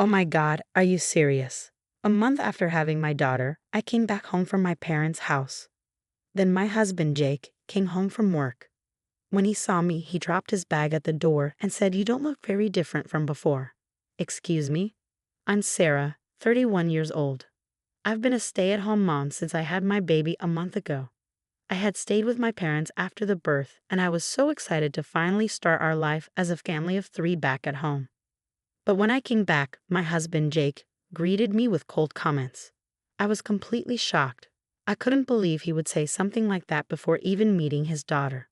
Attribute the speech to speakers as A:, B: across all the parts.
A: Oh my God, are you serious? A month after having my daughter, I came back home from my parents' house. Then my husband, Jake, came home from work. When he saw me, he dropped his bag at the door and said, "You don't look very different from before." Excuse me? I'm Sarah, 31 years old. I've been a stay-at-home mom since I had my baby a month ago. I had stayed with my parents after the birth, and I was so excited to finally start our life as a family of 3 back at home. But when I came back, my husband, Jake, greeted me with cold comments. I was completely shocked. I couldn't believe he would say something like that before even meeting his daughter.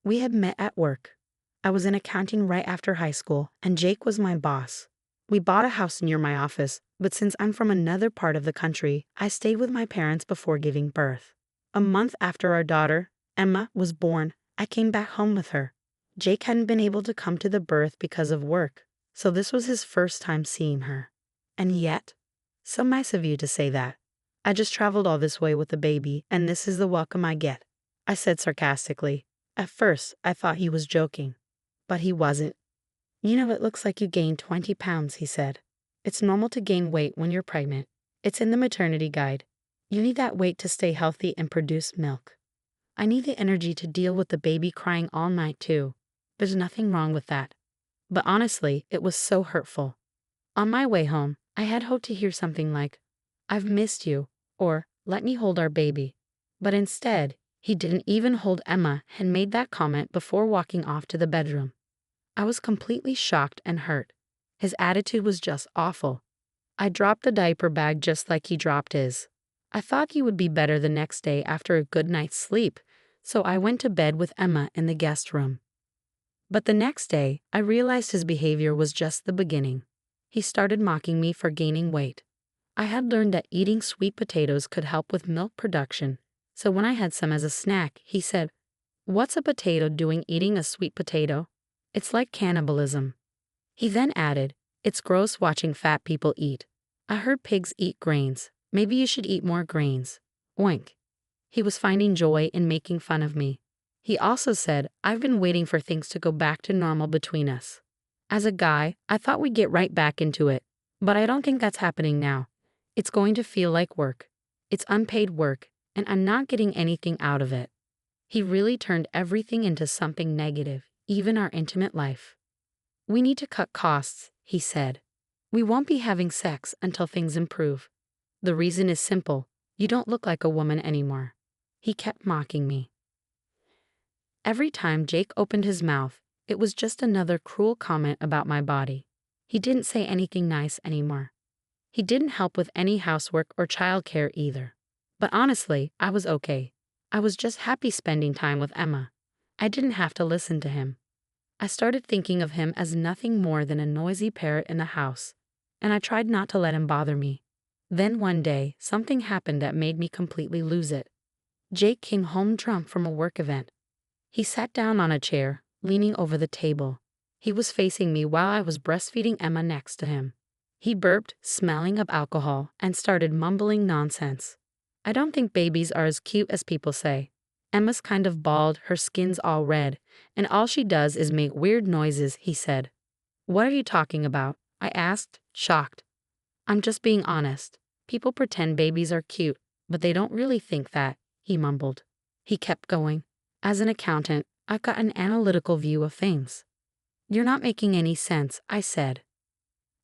A: We had met at work. I was in accounting right after high school, and Jake was my boss. We bought a house near my office, but since I'm from another part of the country, I stayed with my parents before giving birth. A month after our daughter, Emma, was born, I came back home with her. Jake hadn't been able to come to the birth because of work, so this was his first time seeing her. And yet, so nice of you to say that. I just traveled all this way with the baby, and this is the welcome I get, I said sarcastically. At first, I thought he was joking, but he wasn't. "You know, it looks like you gained 20 pounds, he said. "It's normal to gain weight when you're pregnant. It's in the maternity guide. You need that weight to stay healthy and produce milk. I need the energy to deal with the baby crying all night too. There's nothing wrong with that." But honestly, it was so hurtful. On my way home, I had hoped to hear something like, "I've missed you," or "Let me hold our baby." But instead, he didn't even hold Emma and made that comment before walking off to the bedroom. I was completely shocked and hurt. His attitude was just awful. I dropped the diaper bag just like he dropped his. I thought he would be better the next day after a good night's sleep, so I went to bed with Emma in the guest room. But the next day, I realized his behavior was just the beginning. He started mocking me for gaining weight. I had learned that eating sweet potatoes could help with milk production, so when I had some as a snack, he said, "What's a potato doing eating a sweet potato? It's like cannibalism." He then added, "It's gross watching fat people eat. I heard pigs eat grains. Maybe you should eat more grains." Oink. He was finding joy in making fun of me. He also said, "I've been waiting for things to go back to normal between us." As a guy, I thought we'd get right back into it, but I don't think that's happening now. It's going to feel like work. It's unpaid work, and I'm not getting anything out of it. He really turned everything into something negative, even our intimate life. "We need to cut costs," he said. "We won't be having sex until things improve. The reason is simple. You don't look like a woman anymore." He kept mocking me. Every time Jake opened his mouth, it was just another cruel comment about my body. He didn't say anything nice anymore. He didn't help with any housework or childcare either. But honestly, I was okay. I was just happy spending time with Emma. I didn't have to listen to him. I started thinking of him as nothing more than a noisy parrot in the house, and I tried not to let him bother me. Then one day, something happened that made me completely lose it. Jake came home drunk from a work event. He sat down on a chair, leaning over the table. He was facing me while I was breastfeeding Emma next to him. He burped, smelling of alcohol, and started mumbling nonsense. "I don't think babies are as cute as people say. Emma's kind of bald, her skin's all red, and all she does is make weird noises," he said. "What are you talking about?" I asked, shocked. "I'm just being honest. People pretend babies are cute, but they don't really think that," he mumbled. He kept going. "As an accountant, I've got an analytical view of things." "You're not making any sense," I said.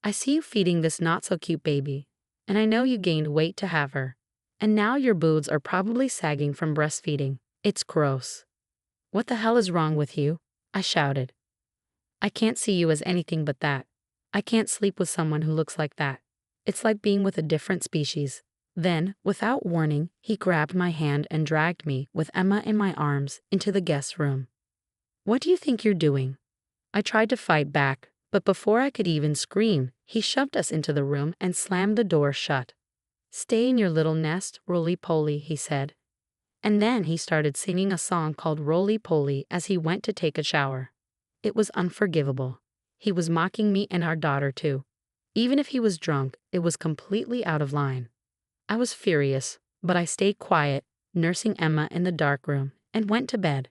A: "I see you feeding this not-so-cute baby, and I know you gained weight to have her. And now your boobs are probably sagging from breastfeeding. It's gross." "What the hell is wrong with you?" I shouted. "I can't see you as anything but that. I can't sleep with someone who looks like that. It's like being with a different species." Then, without warning, he grabbed my hand and dragged me, with Emma in my arms, into the guest room. "What do you think you're doing?" I tried to fight back, but before I could even scream, he shoved us into the room and slammed the door shut. "Stay in your little nest, roly-poly," he said. And then he started singing a song called Roly-Poly as he went to take a shower. It was unforgivable. He was mocking me and our daughter too. Even if he was drunk, it was completely out of line. I was furious, but I stayed quiet, nursing Emma in the dark room, and went to bed.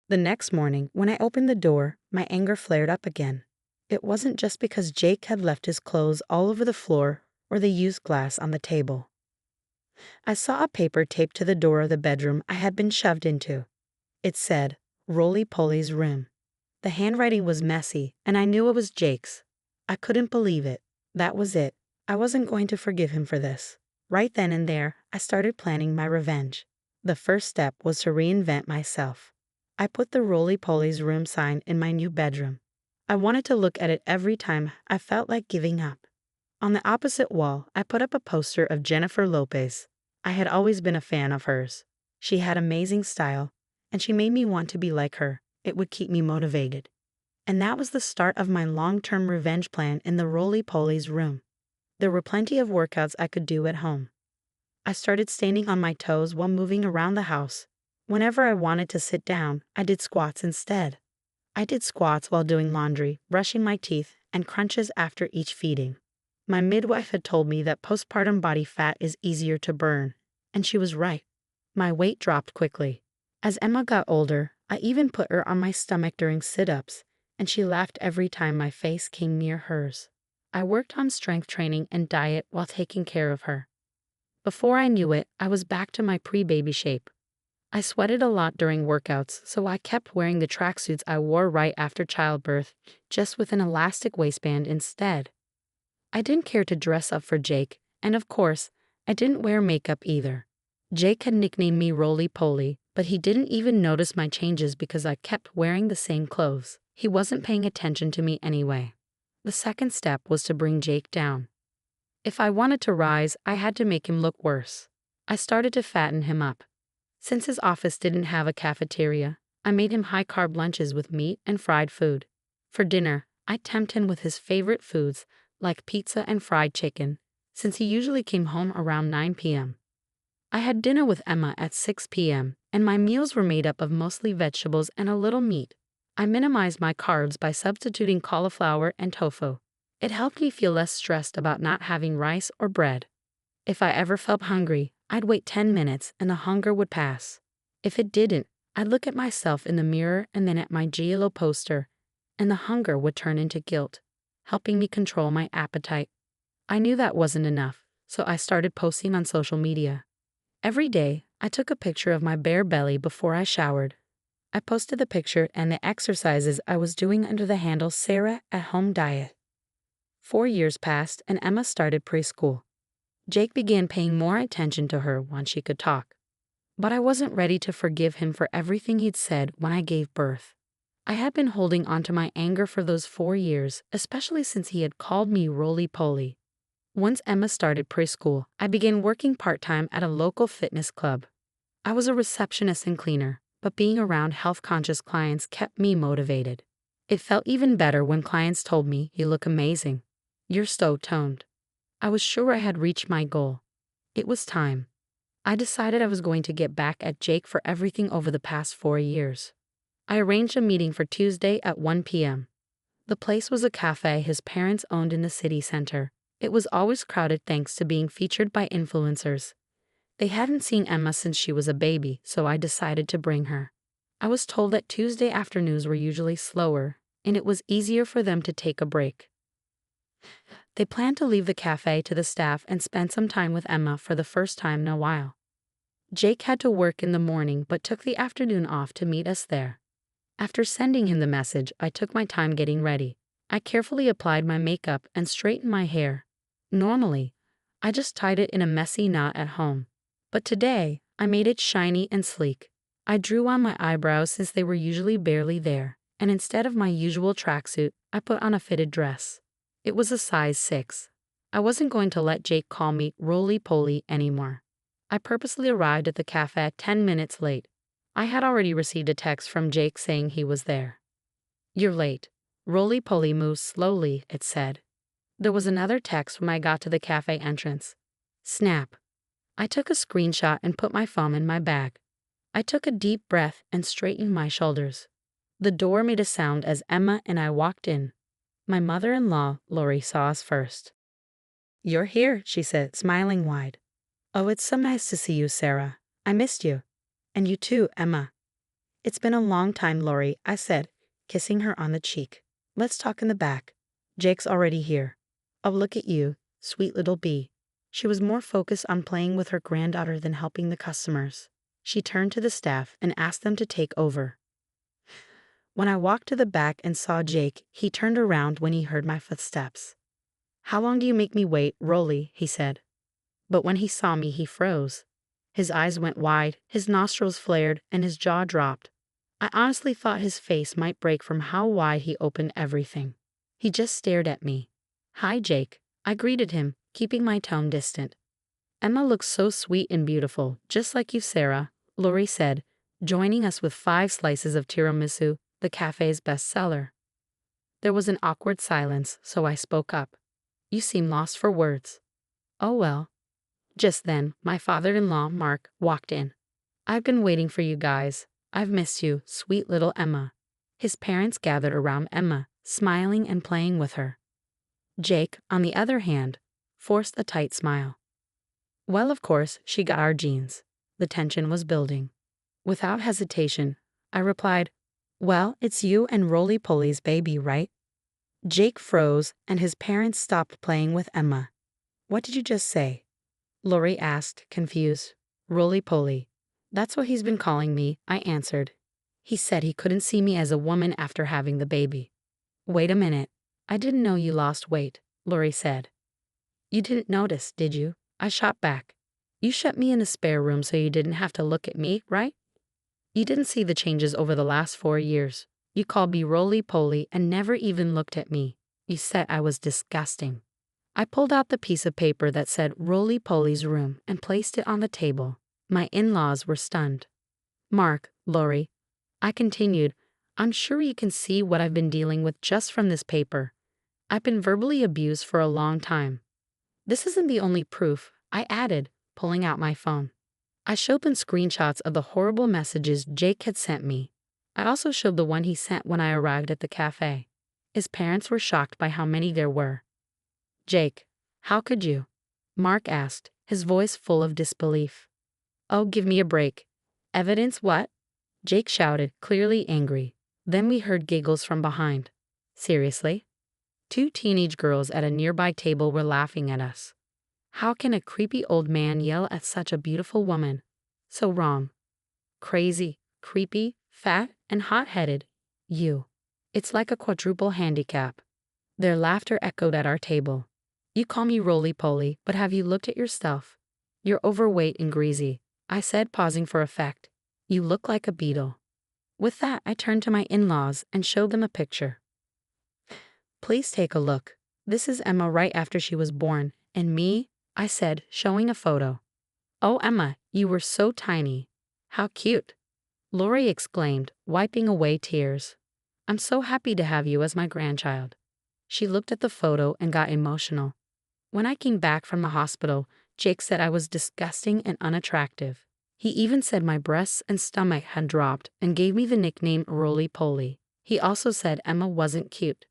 A: The next morning, when I opened the door, my anger flared up again. It wasn't just because Jake had left his clothes all over the floor or the used glass on the table. I saw a paper taped to the door of the bedroom I had been shoved into. It said, "Roly-Poly's room." The handwriting was messy, and I knew it was Jake's. I couldn't believe it. That was it. I wasn't going to forgive him for this. Right then and there, I started planning my revenge. The first step was to reinvent myself. I put the Roly-Poly's room sign in my new bedroom. I wanted to look at it every time I felt like giving up. On the opposite wall, I put up a poster of Jennifer Lopez. I had always been a fan of hers. She had amazing style, and she made me want to be like her. It would keep me motivated. And that was the start of my long-term revenge plan in the Roly-Poly's room. There were plenty of workouts I could do at home. I started standing on my toes while moving around the house. Whenever I wanted to sit down, I did squats instead. I did squats while doing laundry, brushing my teeth, and crunches after each feeding. My midwife had told me that postpartum body fat is easier to burn, and she was right. My weight dropped quickly. As Emma got older, I even put her on my stomach during sit-ups, and she laughed every time my face came near hers. I worked on strength training and diet while taking care of her. Before I knew it, I was back to my pre-baby shape. I sweated a lot during workouts, so I kept wearing the tracksuits I wore right after childbirth, just with an elastic waistband instead. I didn't care to dress up for Jake, and of course, I didn't wear makeup either. Jake had nicknamed me Roly-Poly, but he didn't even notice my changes because I kept wearing the same clothes. He wasn't paying attention to me anyway. The second step was to bring Jake down. If I wanted to rise, I had to make him look worse. I started to fatten him up. Since his office didn't have a cafeteria, I made him high-carb lunches with meat and fried food. For dinner, I tempted him with his favorite foods, like pizza and fried chicken, since he usually came home around 9 p.m. I had dinner with Emma at 6 p.m., and my meals were made up of mostly vegetables and a little meat. I minimized my carbs by substituting cauliflower and tofu. It helped me feel less stressed about not having rice or bread. If I ever felt hungry, I'd wait 10 minutes and the hunger would pass. If it didn't, I'd look at myself in the mirror and then at my GLO poster, and the hunger would turn into guilt, helping me control my appetite. I knew that wasn't enough, so I started posting on social media. Every day, I took a picture of my bare belly before I showered. I posted the picture and the exercises I was doing under the handle Sarah at Home Diet. 4 years passed and Emma started preschool. Jake began paying more attention to her once she could talk. But I wasn't ready to forgive him for everything he'd said when I gave birth. I had been holding onto my anger for those 4 years, especially since he had called me Roly-Poly. Once Emma started preschool, I began working part-time at a local fitness club. I was a receptionist and cleaner, but being around health-conscious clients kept me motivated. It felt even better when clients told me, "You look amazing. You're so toned." I was sure I had reached my goal. It was time. I decided I was going to get back at Jake for everything over the past 4 years. I arranged a meeting for Tuesday at 1 p.m. The place was a cafe his parents owned in the city center. It was always crowded thanks to being featured by influencers. They hadn't seen Emma since she was a baby, so I decided to bring her. I was told that Tuesday afternoons were usually slower, and it was easier for them to take a break. They planned to leave the cafe to the staff and spend some time with Emma for the first time in a while. Jake had to work in the morning but took the afternoon off to meet us there. After sending him the message, I took my time getting ready. I carefully applied my makeup and straightened my hair. Normally, I just tied it in a messy knot at home. But today, I made it shiny and sleek. I drew on my eyebrows since they were usually barely there, and instead of my usual tracksuit, I put on a fitted dress. It was a size 6. I wasn't going to let Jake call me Roly-Poly anymore. I purposely arrived at the cafe 10 minutes late. I had already received a text from Jake saying he was there. "You're late. Roly-Poly moves slowly," it said. There was another text when I got to the cafe entrance. Snap. I took a screenshot and put my phone in my bag. I took a deep breath and straightened my shoulders. The door made a sound as Emma and I walked in. My mother-in-law, Lori, saw us first. "You're here," she said, smiling wide. "Oh, it's so nice to see you, Sarah. I missed you. And you too, Emma." "It's been a long time, Lori," I said, kissing her on the cheek. "Let's talk in the back. Jake's already here. Oh, look at you, sweet little bee. She was more focused on playing with her granddaughter than helping the customers. She turned to the staff and asked them to take over. When I walked to the back and saw Jake, he turned around when he heard my footsteps. "How long do you make me wait, Rolly?" he said. But when he saw me, he froze. His eyes went wide, his nostrils flared, and his jaw dropped. I honestly thought his face might break from how wide he opened everything. He just stared at me. "Hi, Jake," I greeted him, keeping my tone distant. "Emma looks so sweet and beautiful, just like you, Sarah," Lori said, joining us with 5 slices of tiramisu, the cafe's bestseller. There was an awkward silence, so I spoke up. "You seem lost for words." "Oh well." Just then, my father-in-law, Mark, walked in. "I've been waiting for you guys. I've missed you, sweet little Emma." His parents gathered around Emma, smiling and playing with her. Jake, on the other hand, forced a tight smile. Well, of course, she got our genes. The tension was building. Without hesitation, I replied, "Well, it's you and Roly-Poly's baby, right?" Jake froze, and his parents stopped playing with Emma. "What did you just say?" Lori asked, confused. "Roly-Poly. That's what he's been calling me," I answered. "He said he couldn't see me as a woman after having the baby." "Wait a minute. I didn't know you lost weight," Lori said. "You didn't notice, did you?" I shot back. "You shut me in a spare room so you didn't have to look at me, right? You didn't see the changes over the last 4 years. You called me Roly-Poly and never even looked at me. You said I was disgusting." I pulled out the piece of paper that said Roly-Poly's room and placed it on the table. My in-laws were stunned. "Mark, Lori," I continued, "I'm sure you can see what I've been dealing with just from this paper. I've been verbally abused for a long time. This isn't the only proof," I added, pulling out my phone. I showed them screenshots of the horrible messages Jake had sent me. I also showed the one he sent when I arrived at the cafe. His parents were shocked by how many there were. "Jake, how could you?" Mark asked, his voice full of disbelief. "Oh, give me a break. Evidence what?" Jake shouted, clearly angry. Then we heard giggles from behind. "Seriously?" 2 teenage girls at a nearby table were laughing at us. How can a creepy old man yell at such a beautiful woman? So wrong. Crazy, creepy, fat, and hot-headed. You. It's like a quadruple handicap. Their laughter echoed at our table. "You call me Roly-Poly, but have you looked at yourself? You're overweight and greasy," I said, pausing for effect. "You look like a beetle." With that, I turned to my in-laws and showed them a picture. "Please take a look. This is Emma right after she was born, and me," I said, showing a photo. "Oh, Emma, you were so tiny. How cute," Lori exclaimed, wiping away tears. "I'm so happy to have you as my grandchild." She looked at the photo and got emotional. When I came back from the hospital, Jake said I was disgusting and unattractive. He even said my breasts and stomach had dropped and gave me the nickname Roly-Poly. He also said Emma wasn't cute.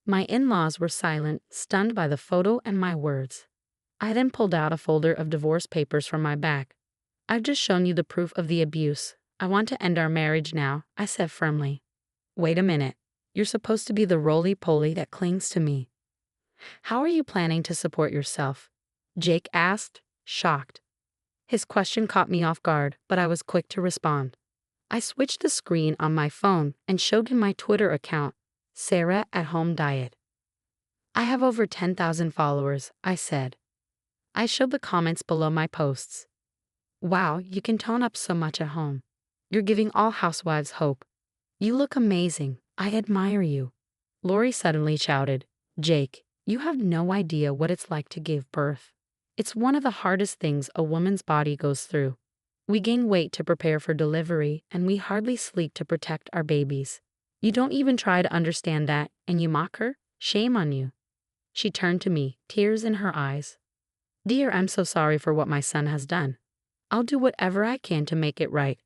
A: My in-laws were silent, stunned by the photo and my words. I then pulled out a folder of divorce papers from my bag. "I've just shown you the proof of the abuse. I want to end our marriage now," I said firmly. "Wait a minute. You're supposed to be the Roly-Poly that clings to me. How are you planning to support yourself?" Jake asked, shocked. His question caught me off guard, but I was quick to respond. I switched the screen on my phone and showed him my Twitter account, Sarah at Home Diet. "I have over 10,000 followers," I said. I showed the comments below my posts. "Wow, you can tone up so much at home. You're giving all housewives hope. You look amazing. I admire you." Lori suddenly shouted, "Jake, you have no idea what it's like to give birth. It's one of the hardest things a woman's body goes through. We gain weight to prepare for delivery, and we hardly sleep to protect our babies. You don't even try to understand that, and you mock her? Shame on you." She turned to me, tears in her eyes. "Dear, I'm so sorry for what my son has done. I'll do whatever I can to make it right.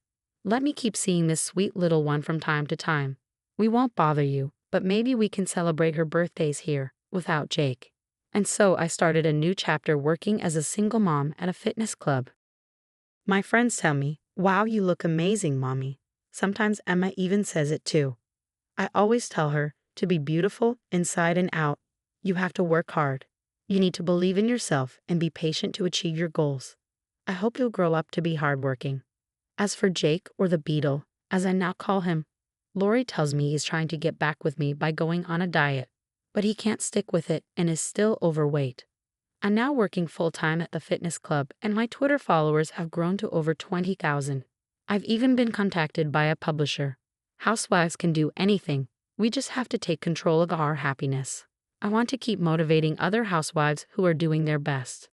A: Let me keep seeing this sweet little one from time to time. We won't bother you, but maybe we can celebrate her birthdays here, without Jake." And so I started a new chapter working as a single mom at a fitness club. My friends tell me, "Wow, you look amazing, Mommy." Sometimes Emma even says it too. I always tell her to be beautiful inside and out. You have to work hard. You need to believe in yourself and be patient to achieve your goals. I hope you'll grow up to be hardworking. As for Jake, or the Beetle, as I now call him, Lori tells me he's trying to get back with me by going on a diet, but he can't stick with it and is still overweight. I'm now working full-time at the fitness club, and my Twitter followers have grown to over 20,000. I've even been contacted by a publisher. Housewives can do anything. We just have to take control of our happiness. I want to keep motivating other housewives who are doing their best.